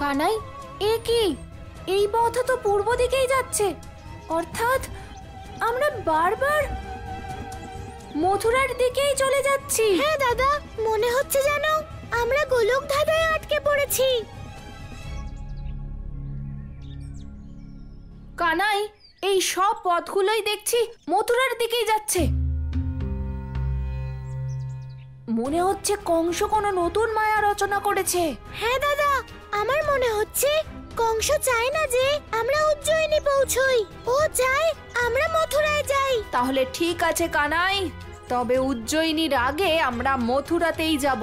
কানাই, এ কি? এই পথ তো পূর্ব দিকেই যাচ্ছে, অর্থাৎ আমরা বারবার মথুরার দিকেই চলে যাচ্ছি। হ্যাঁ দাদা, মনে হচ্ছে যেন আমরা গোলক ধাঁধায় আটকে পড়েছি। কানাই, এই সব পথগুলোই দেখছি মথুরার দিকেই যাচ্ছে। মনে হচ্ছে কংস কোনো নতুন মায়া রচনা করেছে। হ্যাঁ দাদা, আমার মনে হচ্ছে কংস চায় না যে আমরা উজ্জয়িনী পৌঁছই, ও চায় আমরা মথুরায় যাই। তাহলে ঠিক আছে কানাই, তবে উজ্জয়িনীর আগে আমরা মথুরাতেই যাব।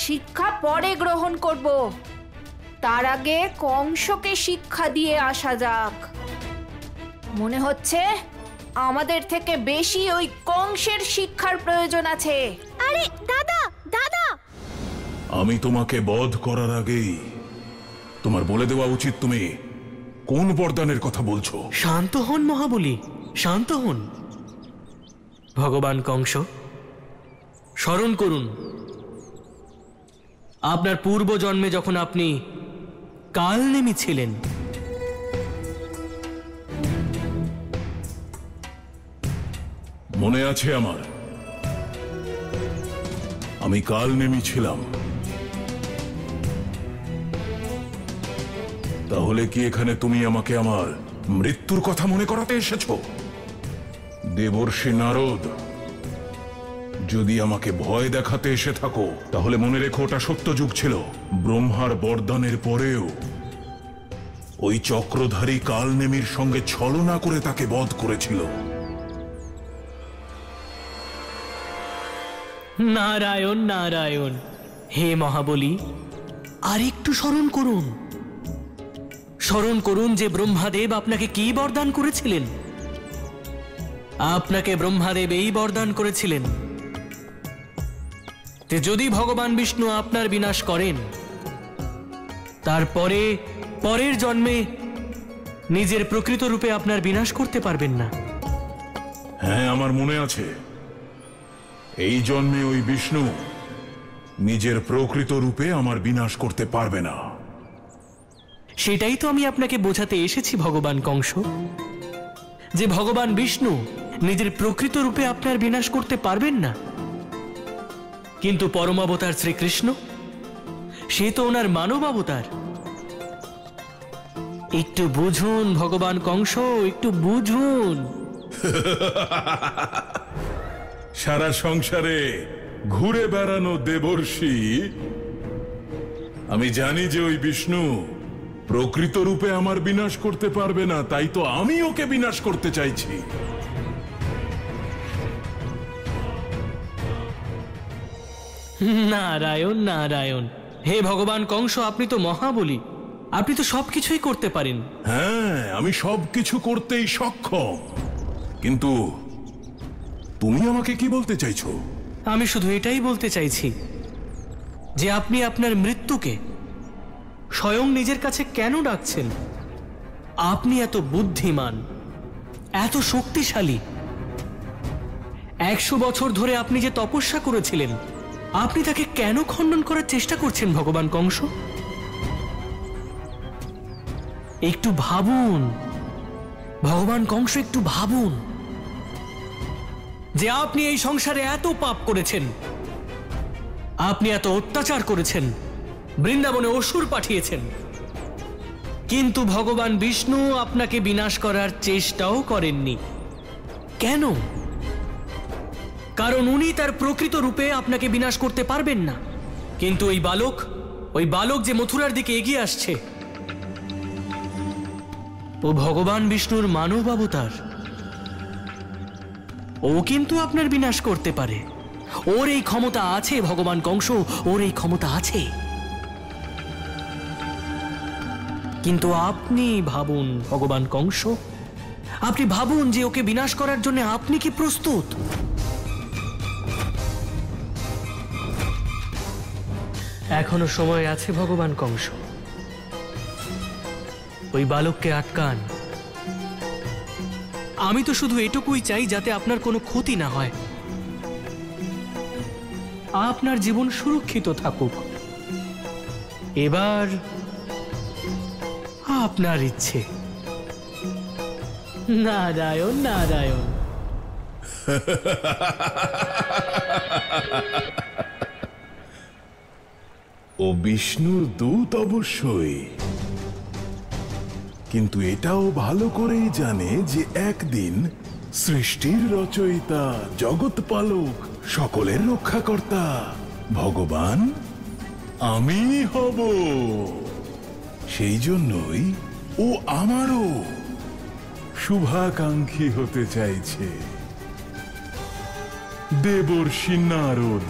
শিক্ষা পরে গ্রহণ করব, তার আগে কংসকে শিক্ষা দিয়ে আসা যাক। মনে হচ্ছে আমাদের থেকে বেশি ওই কংসের শিক্ষার প্রয়োজন আছে। আরে দাদা, দাদা, আমি তোমাকে বধ করার আগেই তোমার বলে দেওয়া উচিত তুমি কোন বরদানের কথা বলছো। শান্ত হন মহাবলী, শান্ত হন। ভগবান কংস, স্মরণ করুন আপনার পূর্ব জন্মে যখন আপনি কালনেমি ছিলেন, মনে আছে আমার, আমি কালনেমি ছিলাম। তাহলে কি এখানে তুমি আমাকে আমার মৃত্যুর কথা মনে করাতে এসেছো? দেবর্ষি নারদ, যদি আমাকে ভয় দেখাতে এসে থাকো তাহলে মনে রেখো ওটা সত্যযুগ ছিল। ব্রহ্মার বরদানের পরেও ওই চক্রধারী কালনেমির সঙ্গে ছলনা করে তাকে বধ করেছিল। নারায়ণ নারায়ণ। হে মহাবলী, আর একটু স্মরণ করুন, স্মরণ করুন যে ব্রহ্মাদেব আপনাকে কি বরদান করেছিলেন। আপনাকে ব্রহ্মাদেব এই বরদান করেছিলেন যে যদি ভগবান বিষ্ণু আপনার বিনাশ করেন, তারপরে পরের জন্মে নিজের প্রকৃত রূপে আপনার বিনাশ করতে পারবেন না। হ্যাঁ, আমার মনে আছে। এই জন্মে ওই বিষ্ণু নিজের প্রকৃত রূপে আমার বিনাশ করতে পারবে না। সেটাই তো আমি আপনাকে বোঝাতে এসেছি ভগবান কংস, যে ভগবান বিষ্ণু নিজের প্রকৃত রূপে আপনার বিনাশ করতে পারবেন না। কিন্তু পরমাবতার শ্রীকৃষ্ণ, সে তো ওনার মানব অবতার। একটু বুঝুন ভগবান কংস, একটু বুঝুন। সারা সংসারে ঘুরে বেড়ানো দেবর্ষি, আমি জানি যে ওই বিষ্ণু প্রকৃত রূপে আমার বিনাশ করতে পারবে না, তাই তো আমি ওকে বিনাশ করতে চাইছি। নারায়ণ নারায়ণ। হে ভগবান কংস, আপনি তো মহাবলী, আপনি তো সবকিছুই করতে পারেন। হ্যাঁ, আমি সবকিছু করতেই সক্ষম, কিন্তু তুমি আমাকে কি বলতে চাইছো? আমি শুধু এটাই বলতে চাইছি যে আপনি আপনার মৃত্যুকে স্বয়ং নিজের কাছে কেন ডাকছেন? আপনি এত বুদ্ধিমান, এত শক্তিশালী, 100 বছর ধরে আপনি যে তপস্যা করেছিলেন, আপনি তাকে কেন খণ্ডন করার চেষ্টা করছেন ভগবান কংস? একটু ভাবুন ভগবান কংস, একটু ভাবুন যে আপনি এই সংসারে এত পাপ করেছেন, আপনি এত অত্যাচার করেছেন, বৃন্দাবনে অসুর পাঠিয়েছেন, কিন্তু ভগবান বিষ্ণু আপনাকে বিনাশ করার চেষ্টাও করেননি। কেন? কারণ উনি তার প্রকৃত রূপে আপনাকে বিনাশ করতে পারবেন না। কিন্তু ওই বালক যে মথুরার দিকে এগিয়ে আসছে, ও ভগবান বিষ্ণুর মানব অবতার। ও কিন্তু আপনার বিনাশ করতে পারে। ওর এই ক্ষমতা আছে ভগবান কংস, ওর এই ক্ষমতা আছে। কিন্তু আপনি ভাবুন ভগবান কংস, আপনি ভাবুন যে ওকে বিনাশ করার জন্য আপনি কি প্রস্তুত? এখনো সময় আছে ভগবান কংস, ওই বালককে আটকান। আমি তো শুধু এটুকুই চাই যাতে আপনার কোনো ক্ষতি না হয়, আপনার জীবন সুরক্ষিত থাকুক। এবার আপনার ইচ্ছে। নারায়ণ নারায়ণ। ও বিষ্ণুর দূত অবশ্যই, কিন্তু এটাও ভালো করেই জানে যে একদিন সৃষ্টির রচয়িতা, জগৎপালক, সকলের রক্ষাকর্তা ভগবান আমি হব। সেই জন্যই ও আমারও শুভাকাঙ্ক্ষী হতে চাইছে, দেবর্ষি নারদ।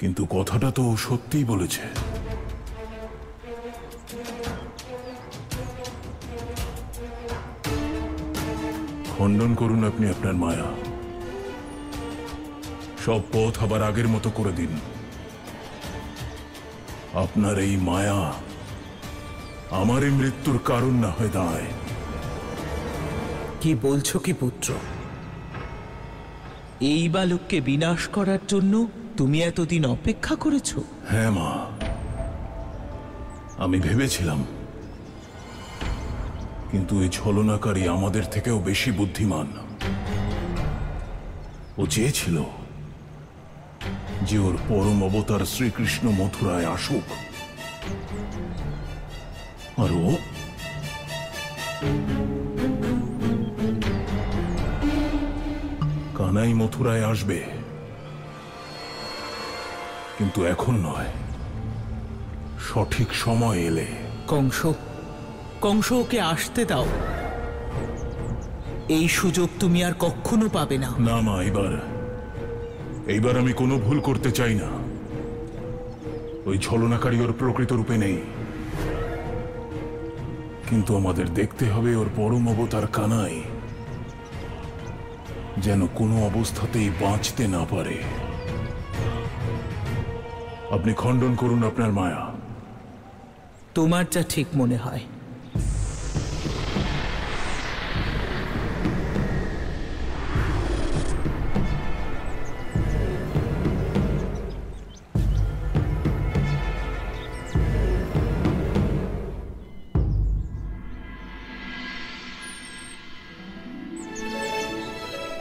কিন্তু কথাটা তো সত্যিই বলেছে। খণ্ডন করুন আপনি আপনার মায়া, সব পথ আবার আগের মতো করে দিন। আপনার এই মায়া আমার এই মৃত্যুর কারণ না হয়ে দাঁড়ায়। কি বলছো কি পুত্র? এই বালককে বিনাশ করার জন্য তুমি এতদিন অপেক্ষা করেছো? হ্যাঁ মা, আমি ভেবেছিলাম, কিন্তু এই ছলনাকারী আমাদের থেকেও বেশি বুদ্ধিমান। ও চেয়েছিল যে ওর পরম অবতার শ্রীকৃষ্ণ মথুরায় আসুক, আর ও কানাই মথুরায় আসবে, কিন্তু এখন নয়, সঠিক সময় এলে। কংস, কংস ওকে আসতে দাও। এই সুযোগ তুমি আর কখনো পাবে না। না মা, এইবার আমি কোনো ভুল করতে চাই না। ওই ছলনাকারী ওর প্রকৃত রূপে নেই, কিন্তু আমাদের দেখতে হবে ওর পরম অবতার কানাই যেন কোনো অবস্থাতেই বাঁচতে না পারে। আপনি খণ্ডন করুন আপনার মায়া। তোমার যা ঠিক মনে হয়।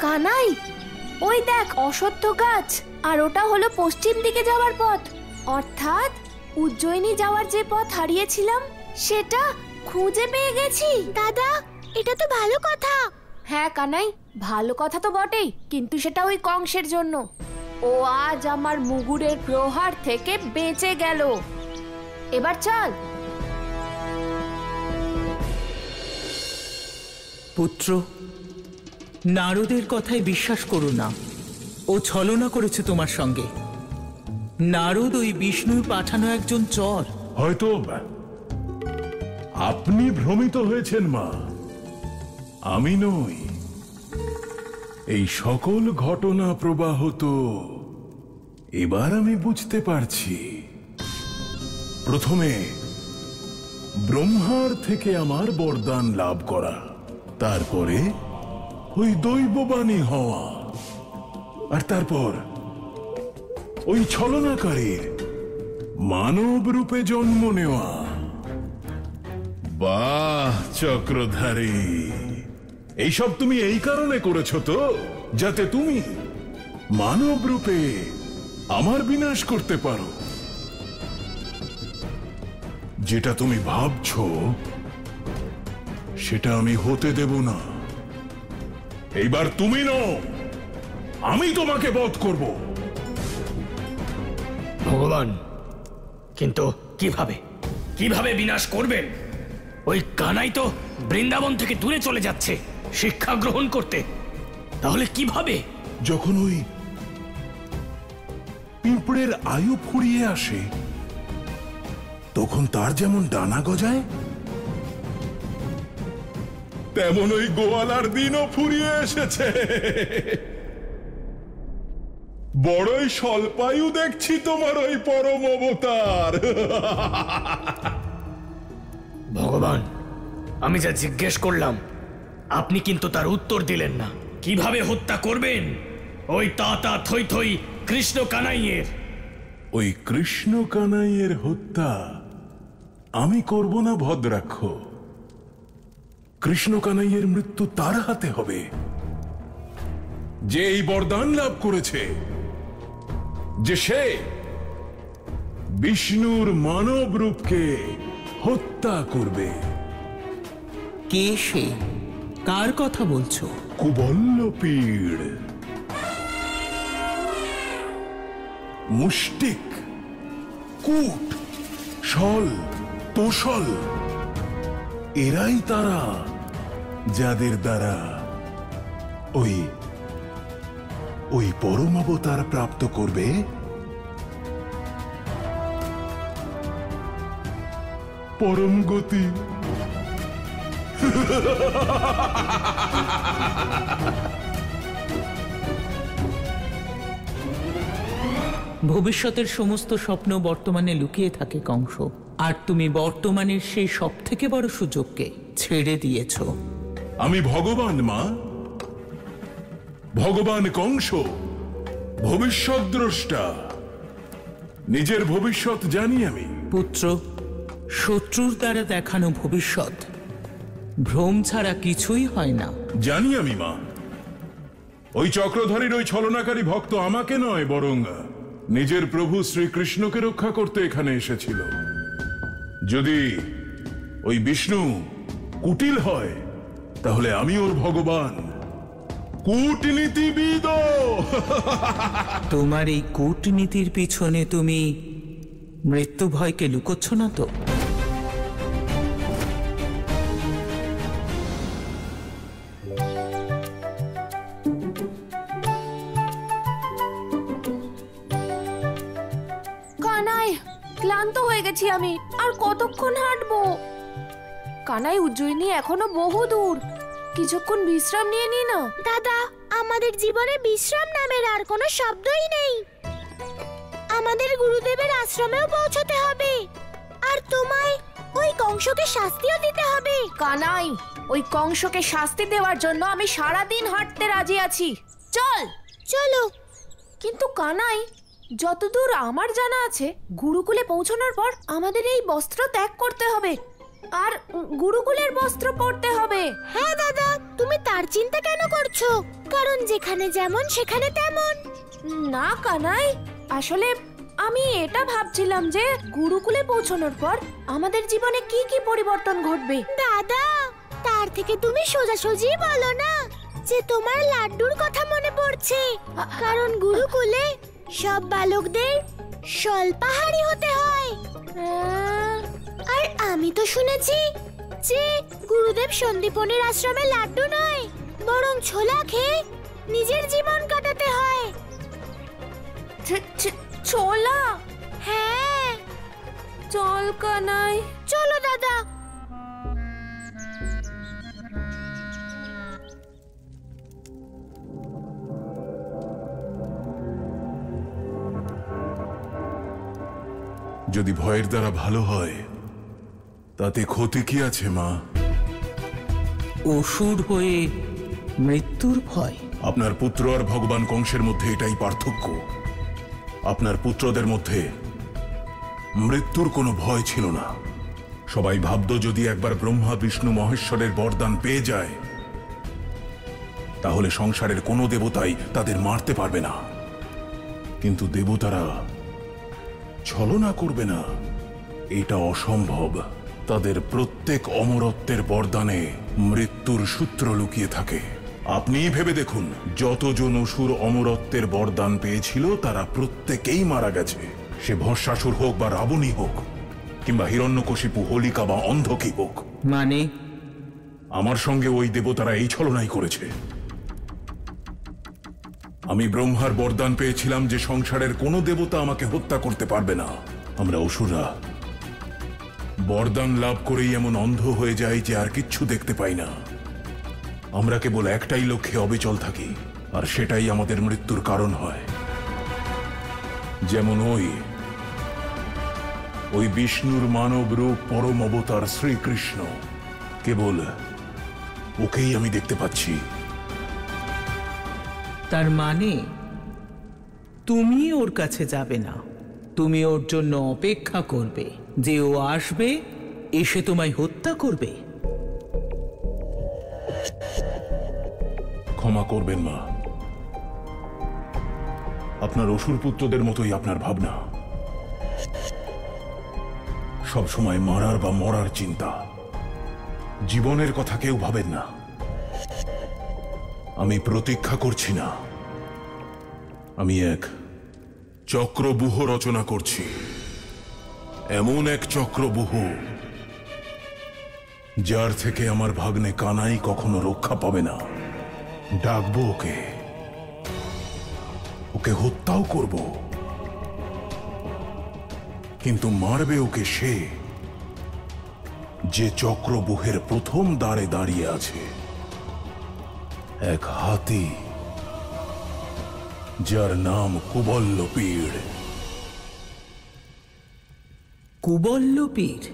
কানাই, ওই দেখ অশ্বত্থ গাছ, আর ওটা হলো পশ্চিম দিকে যাওয়ার পথ, অর্থাৎ উজ্জয়িনী যাওয়ার যে পথ হারিয়েছিলাম সেটা খুঁজে পেয়ে গেছি। দাদা, এটা তো ভালো কথা। হ্যাঁ কানাই, ভালো কথা তো বটেই, কিন্তু সেটা ওই কংসের জন্য। ও আজ আমার মুগুরের প্রহার থেকে বেঁচে গেল। এবার চল। পুত্র, নারদের কথায় বিশ্বাস করো না। ও ছলনা করেছে তোমার সঙ্গে। নারদ ওই বিষ্ণুর পাঠানো একজন চর। হয়তো আপনি ভ্রমিত হয়েছেন মা, আমি নই। এই সকল ঘটনা প্রবাহ তো এবার আমি বুঝতে পারছি। প্রথমে ব্রহ্মার থেকে আমার বরদান লাভ করা, তারপরে ওই দৈববাণী হওয়া, আর তারপর ওই ছলনাকারীর মানব রূপে জন্ম নেওয়া। বাহ চক্রধারী, এইসব তুমি এই কারণে করেছো তো, যাতে তুমি মানব রূপে আমার বিনাশ করতে পারো। যেটা তুমি ভাবছো সেটা আমি হতে দেব না। এইবার তুমি নও, আমি তোমাকে বধ করব। ভগবান, কিন্তু কিভাবে কিভাবে বিনাশ করবেন? ওই কানাই তো বৃন্দাবন থেকে দূরে চলে যাচ্ছে শিক্ষা গ্রহণ করতে, তাহলে কিভাবে? যখন ওই পিঁপড়ের আয়ু ফুরিয়ে আসে, তখন তার যেমন ডানা গজায়, তেমন ওই গোয়ালার দিনও ফুরিয়ে এসেছে। বড়ই স্বল্পায়ু দেখছি তোমার ওই পরম অবতার। ভগবান, আমি যা জিজ্ঞেস করলাম আপনি কিন্তু তার উত্তর দিলেন না। কিভাবে হত্যা করবেন ওই তাতা থই থই কৃষ্ণ কানাইয়ের? ওই কৃষ্ণ কানাইয়ের হত্যা আমি করব না ভদ্রাক্ষ। কৃষ্ণ কানাইয়ের মৃত্যু তার হাতে হবে যে এই বরদান লাভ করেছে যে সে বিষ্ণুর মানব রূপকে হত্যা করবে। কে সে? কার কথা বলছো? কুবল্লপীড়, মুষ্টিক, কূট, শল, তোষল, এরাই তারা যাদের দ্বারা ওই পরম অবতার প্রাপ্ত করবে পরম গতি। ভবিষ্যতের সমস্ত স্বপ্ন বর্তমানে লুকিয়ে থাকে কংস, আর তুমি বর্তমানের সেই সব থেকে বড় সুযোগকে ছেড়ে দিয়েছ। আমি ভগবান মা, ভগবান কংস, ভবিষ্যৎ দ্রষ্টা। নিজের ভবিষ্যৎ জানি আমি। পুত্র, শত্রুর দ্বারা দেখানো ভবিষ্যৎ ভ্রম ছাড়া কিছুই হয় না। জানি আমি মা। ওই চক্রধারীর ওই ছলনাকারী ভক্ত আমাকে নয়, বরং নিজের প্রভু শ্রীকৃষ্ণকে রক্ষা করতে এখানে এসেছিল। যদি ওই বিষ্ণু কুটিল হয় তাহলে আমি ওর ভগবান, কূটনীতিবিদ। তোমার এই কূটনীতির পিছনে তুমি মৃত্যু ভয়কে লুকোচ্ছ না তো? কানাই, ক্লান্ত হয়ে গেছি আমি, আর কতক্ষণ হাঁটবো? কানাই, উজ্জয়িনী এখনো বহু দূর, কিছুক্ষণ বিশ্রাম নিয়ে নি না। দাদা, আমাদের জীবনে বিশ্রাম নামের আর কোনো শব্দই নেই। আমাদের গুরুদেবের আশ্রমেও পৌঁছতে হবে, আর তোমায় ওই কংসকে শাস্তিও দিতে হবে। কানাই, ওই কংসকে শাস্তি দেওয়ার জন্য আমি সারাদিন হাঁটতে রাজি আছি। চল। চলো। কিন্তু কানাই, যতদূর আমার জানা আছে, গুরুকুলে পৌঁছানোর পর আমাদের এই বস্ত্র ত্যাগ করতে হবে, আর গুরুকুলের বস্ত্র পরতে হবে। হ্যাঁ দাদা, তুমি তার চিন্তা কেন করছো? কারণ যেখানে যেমন সেখানে তেমন। না কানাই, আসলে আমি এটা ভাবছিলাম যে গুরুকুলে পৌঁছানোর পর আমাদের জীবনে কি কি পরিবর্তন ঘটবে। দাদা, তার থেকে তুমি সোজাসুজি বলো না যে তোমার লাড্ডুর কথা মনে পড়ছে। কারণ গুরুকুলে সব বালকদের স্বল্পাহারী হতে হয়। আর আমি তো শুনেছি যে গুরুদেব সন্দীপনের আশ্রমে লাড্ডু নয়, বরং ছোলা খেয়ে নিজের জীবন কাটাতে হয়। ছোলা? হ্যাঁ। চল কানাই। চলো দাদা। যদি ভয়ের দ্বারা ভালো হয় তাতে ক্ষতি কি আছে মা? অসুর হয়ে মৃত্যুর ভয়? আপনার পুত্র আর ভগবান কংসের মধ্যে এটাই পার্থক্য। আপনার পুত্রদের মধ্যে মৃত্যুর কোনো ভয় ছিল না। সবাই ভাবত যদি একবার ব্রহ্মা বিষ্ণু মহেশ্বরের বরদান পেয়ে যায় তাহলে সংসারের কোনো দেবতাই তাদের মারতে পারবে না। কিন্তু দেবতারা ছলনা করবে না, এটা অসম্ভব। তাদের প্রত্যেক অমরত্বের বরদানে মৃত্যুর সূত্র লুকিয়ে থাকে। আপনিই ভেবে দেখুন, যতজন অসুর অমরত্বের বরদান পেয়েছিল তারা প্রত্যেকেই মারা গেছে। সে ভস্মাসুর হোক বা রাবণী হোক, কিংবা হিরণ্যকশিপু, হোলিকা বা অন্ধকী হোক। মানে? আমার সঙ্গে ওই দেবতারা এই ছলনাই করেছে। আমি ব্রহ্মার বরদান পেয়েছিলাম যে সংসারের কোনো দেবতা আমাকে হত্যা করতে পারবে না। আমরা অসুররা বরদান লাভ করেই এমন অন্ধ হয়ে যাই যে আর কিচ্ছু দেখতে পাই না। আমরা কেবল একটাই লক্ষ্যে অবিচল থাকি, আর সেটাই আমাদের মৃত্যুর কারণ হয়। যেমন ওই বিষ্ণুর মানব রূপ পরম অবতার শ্রীকৃষ্ণ ওকেই আমি দেখতে পাচ্ছি। তার মানে তুমি ওর কাছে যাবে না, তুমি ওর জন্য অপেক্ষা করবে যে ও আসবে, এসে তোমায় হত্যা করবে। ক্ষমা করবেন মা, আপনার অসুর পুত্রদের মতোই আপনার ভাবনা। সব সময় মারার বা মরার চিন্তা, জীবনের কথা কেউ ভাবেন না। আমি প্রতীক্ষা করছি না, আমি এক চক্রব্যূহ রচনা করছি। এমন এক চক্রব্যূহ যার থেকে আমার ভাগ্নে কানাই কখনো রক্ষা পাবে না। ডাকবো ওকে, ওকে হত্যাও করব, কিন্তু মারবে ওকে সে যে চক্রব্যূহের প্রথম দ্বারে দাঁড়িয়ে আছে, এক হাতি যার নাম কুবল্লপীড়। কুবল্লপীড়?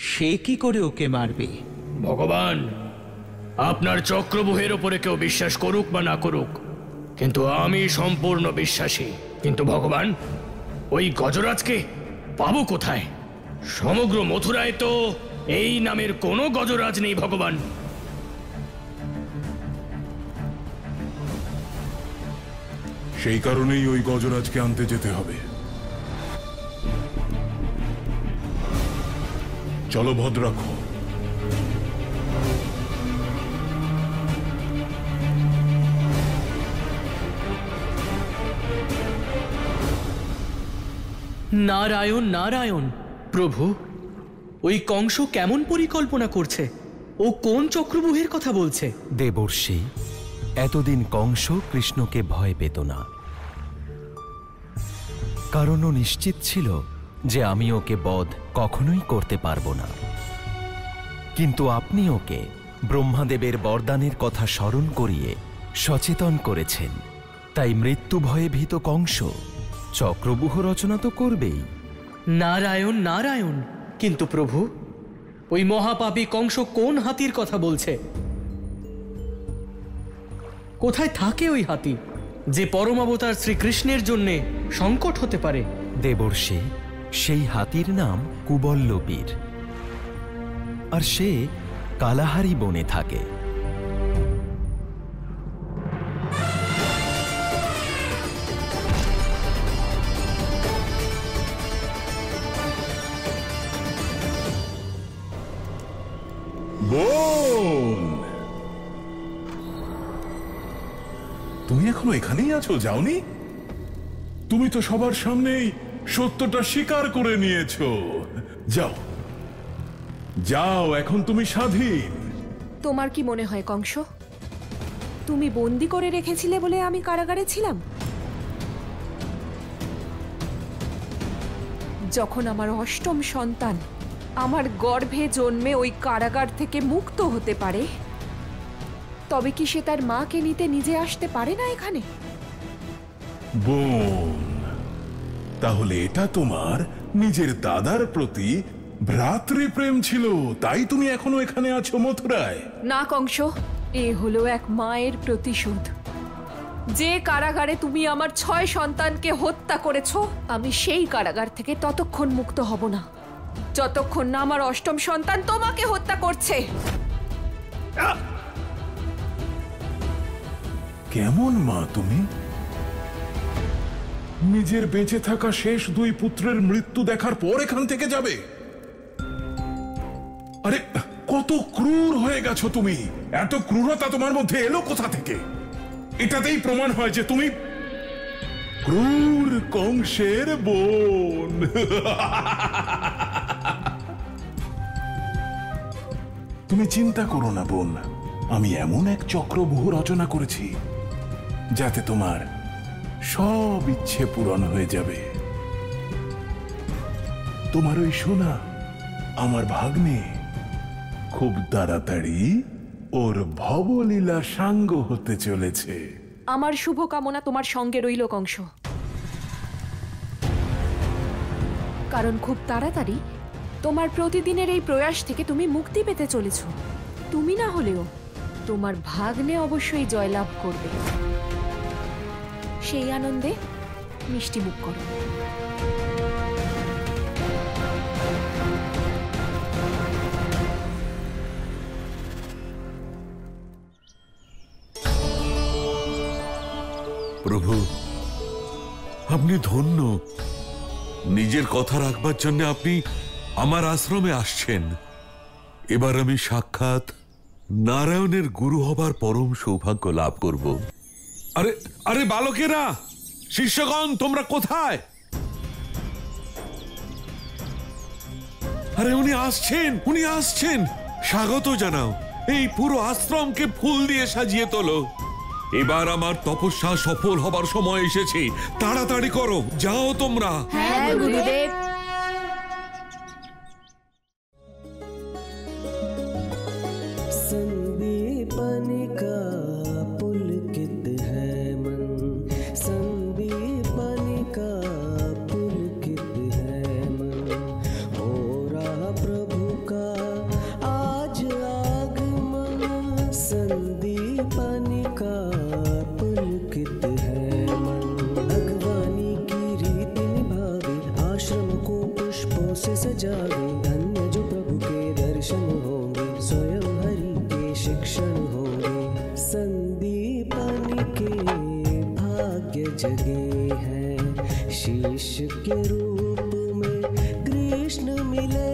সে কি করে ওকে মারবে? ভগবান, আপনার চক্রব্যূহের ওপরে কেউ বিশ্বাস করুক বা না করুক, কিন্তু আমি সম্পূর্ণ বিশ্বাসী। কিন্তু ভগবান, ওই গজরাজকে পাবো কোথায়? সমগ্র মথুরায় তো এই নামের কোনো গজরাজ নেই ভগবান। সেই কারণেই ওই গজরাজকে আনতে যেতে হবে। চলো ভদ্রাক্ষ। নারায়ণ নারায়ণ। প্রভু, ওই কংস কেমন পরিকল্পনা করছে? ও কোন চক্রব্যূহের কথা বলছে? দেবর্ষি, এতদিন কংস কৃষ্ণকে ভয় পেত না, কারণ ও নিশ্চিত ছিল যে আমি ওকে বধ কখনোই করতে পারবো না। কিন্তু আপনি ওকে ব্রহ্মাদেবের বরদানের কথা স্মরণ করিয়ে সচেতন করেছেন, তাই মৃত্যু ভয়ে ভীত কংস চক্রব্যূহ রচনা তো করবেই। নারায়ণ নারায়ণ। কিন্তু প্রভু, ওই মহাপাপী কংস কোন হাতির কথা বলছে? কোথায় থাকে ওই হাতি যে পরমাবতার শ্রীকৃষ্ণের জন্য সংকট হতে পারে? দেবর্ষি, সেই হাতির নাম কুবল্লপীড়, আর সে কালাহারি বনে থাকে। বোন, তুমি এখনো এখানেই আছো, যাওনি? তুমি তো সবার সামনেই সত্যটা স্বীকার করে নিয়েছো। যাও যাও, এখন তুমি স্বাধীন। তোমার কি মনে হয় কংস, তুমি বন্দি করে রেখেছিলে বলে আমি কারাগারে ছিলাম? যখন আমার অষ্টম সন্তান আমার গর্ভে জন্মে ওই কারাগার থেকে মুক্ত হতে পারে, তবে কি সে তার মাকে নিতে নিজে আসতে পারে না এখানে? বোন, তাহলে এটা তোমার নিজের দাদার প্রতি ভ্রাতৃপ্রেম ছিল, তাই তুমি এখনো এখানে আছো মথুরায়? না কংস, এ হলো এক মায়ের প্রতিশোধ। যে কারাগারে তুমি আমার 6 সন্তানকে হত্যা করেছো, আমি সেই কারাগার থেকে ততক্ষণ মুক্ত হব না যতক্ষণ না আমার অষ্টম সন্তান তোমাকে হত্যা করছে। কেমন মা তুমি? নিজের বেঁচে থাকা শেষ 2 পুত্রের মৃত্যু দেখার পর এখান থেকে যাবে? আরে কত ক্রূর হয়ে গেছো তুমি! এত ক্রূরতা তোমার মধ্যে এলো কোথা থেকে? এটাতেই প্রমাণ হয় যে তুমি ক্রূর কংসের বোন। তুমি চিন্তা করো না বোন, আমি এমন এক চক্রব্যূহ রচনা করেছি যাতে তোমার সব ইচ্ছে পূরণ হয়ে যাবে। তোমার ওই সোনা আমার ভাগ্নে খুব তাড়াতাড়ি ওর ভবলীলা সাঙ্গ হতে চলেছে। আমার শুভ কামনা তোমার সঙ্গে রইল কংস, কারণ খুব তাড়াতাড়ি তোমার প্রতিদিনের এই প্রয়াস থেকে তুমি মুক্তি পেতে চলেছ। তুমি না হলেও তোমার ভাগ্নে অবশ্যই জয়লাভ করবে। সেই আনন্দে মিষ্টি মুখ করো। প্রভু, আপনি ধন্য। নিজের কথা রাখবার জন্য আপনি আমার আশ্রমে আসছেন। এবার আমি সাক্ষাৎ নারায়ণের গুরু হবার পরম সৌভাগ্য লাভ করব। আরে আরে বালকেরা, শিষ্যগণ, তোমরা কোথায়? আরে উনি আসছেন, উনি আসছেন। স্বাগত জানাও। এই পুরো আশ্রমকে ফুল দিয়ে সাজিয়ে তোলো। এবার আমার তপস্যা সফল হবার সময় এসেছে। তাড়াতাড়ি করো, যাও তোমরা। হ্যাঁ গুরুদেব। संदीपन का पुलकित है मन, संदीपन का पुलकित है मन। हो रहा प्रभु का आज आगमन, संदीपन का पुलकित है मन। भगवानी की रीति निभावे, आश्रम को पुष्पों से सजावे। धन्य जो प्रभु के दर्शन होंगे, स्वयं हरि के शिक्षण होंगे। संदीपन के भाग्य जगे हैं, शीश के रूप में कृष्ण मिले